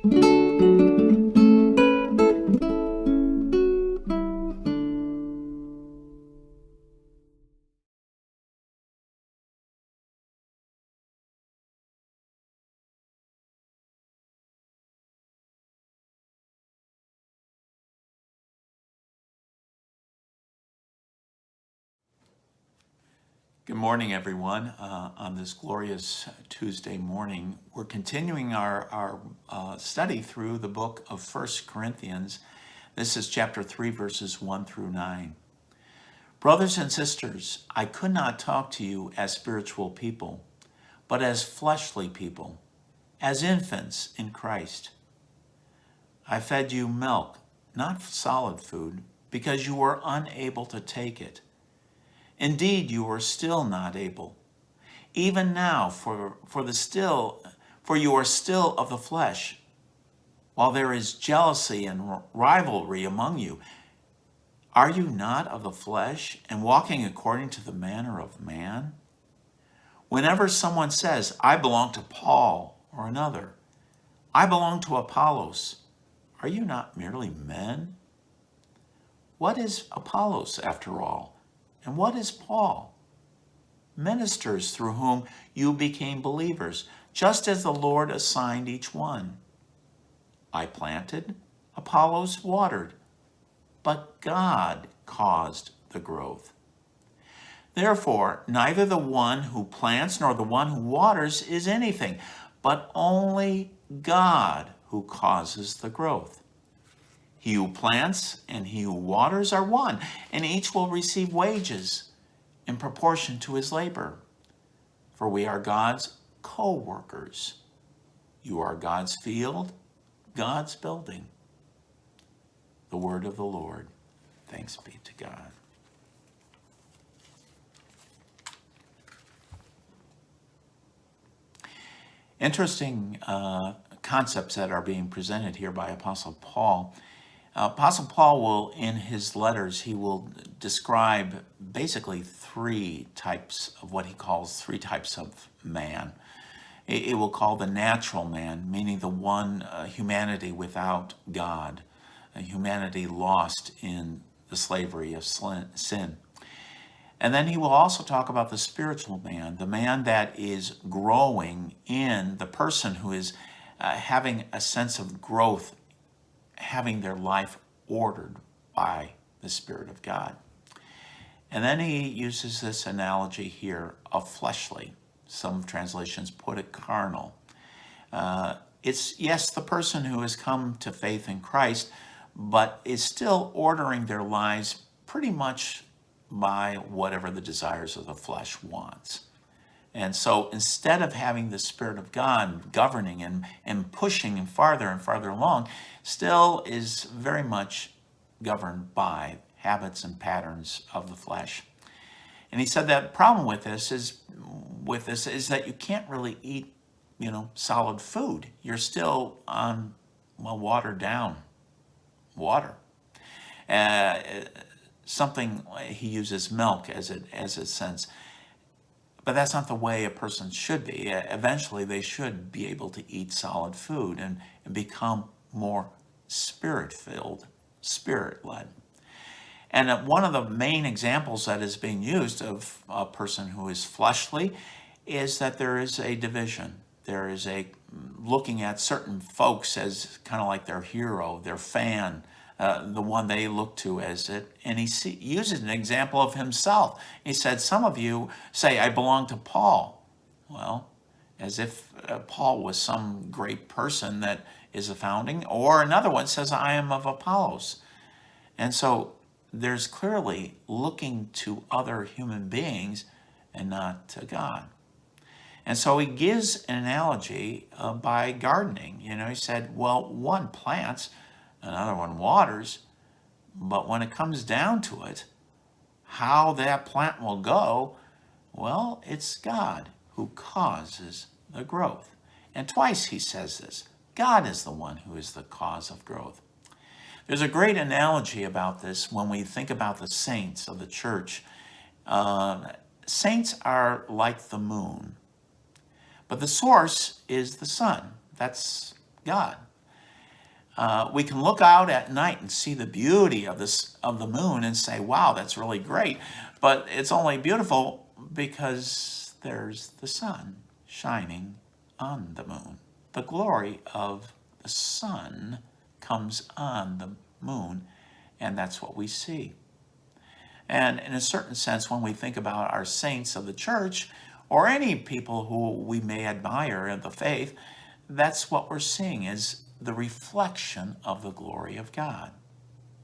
Good morning, everyone. On this glorious Tuesday morning, we're continuing our study through the book of 1 Corinthians. This is chapter 3, verses 1 through 9. Brothers and sisters, I could not talk to you as spiritual people, but as fleshly people, as infants in Christ. I fed you milk, not solid food, because you were unable to take it. Indeed, you are still not able. Even now, for you are still of the flesh, while there is jealousy and rivalry among you. Are you not of the flesh and walking according to the manner of man? Whenever someone says, I belong to Paul or another, I belong to Apollos, are you not merely men? What is Apollos, after all? And what is Paul? Ministers through whom you became believers, just as the Lord assigned each one. I planted, Apollos watered, but God caused the growth. Therefore, neither the one who plants nor the one who waters is anything, but only God who causes the growth. He who plants and he who waters are one, and each will receive wages in proportion to his labor. For we are God's co-workers. You are God's field, God's building. The word of the Lord. Thanks be to God. Interesting concepts that are being presented here by Apostle Paul. Apostle Paul will, in his letters, he will describe basically three types of what he calls three types of man. It will call the natural man, meaning the one humanity without God, a humanity lost in the slavery of sin. And then he will also talk about the spiritual man, the man that is growing in the person who is having a sense of growth, having their life ordered by the Spirit of God. And then he uses this analogy here of fleshly. Some translations put it carnal. It's, yes, the person who has come to faith in Christ, but is still ordering their lives pretty much by whatever the desires of the flesh wants. And so instead of having the Spirit of God governing and pushing and farther along, still is very much governed by habits and patterns of the flesh. And he said that problem with this is that you can't really eat, solid food. You're still on, watered down water. Something he uses milk as a sense. But that's not the way a person should be. Eventually, they should be able to eat solid food and become more spirit-filled, spirit-led. And one of the main examples that is being used of a person who is fleshly is that there is a division. There is looking at certain folks as kind of like their hero, their fan, the one they look to as it. And he uses an example of himself. He said, some of you say, I belong to Paul. Well, as if Paul was some great person that is a founding. Or another one says, I am of Apollos. And so there's clearly looking to other human beings and not to God. And so he gives an analogy by gardening. He said, well, one plants, another one waters, but when it comes down to it, how that plant will go, well, it's God who causes the growth. And twice he says this. God is the one who is the cause of growth. There's a great analogy about this when we think about the saints of the church. Saints are like the moon, but the source is the sun. That's God. We can look out at night and see the beauty of the moon and say, wow, that's really great. But it's only beautiful because there's the sun shining on the moon. The glory of the sun comes on the moon, and that's what we see. And in a certain sense, when we think about our saints of the church, or any people who we may admire in the faith, that's what we're seeing, is the reflection of the glory of God.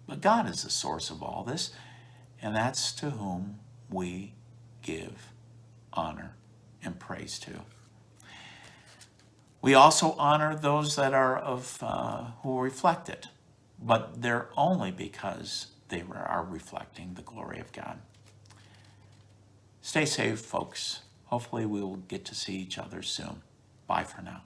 But God is the source of all this, and that's to whom we give honor and praise to. We also honor those that are who reflect it, but they're only because they are reflecting the glory of God. Stay safe, folks. Hopefully we will get to see each other soon. Bye for now.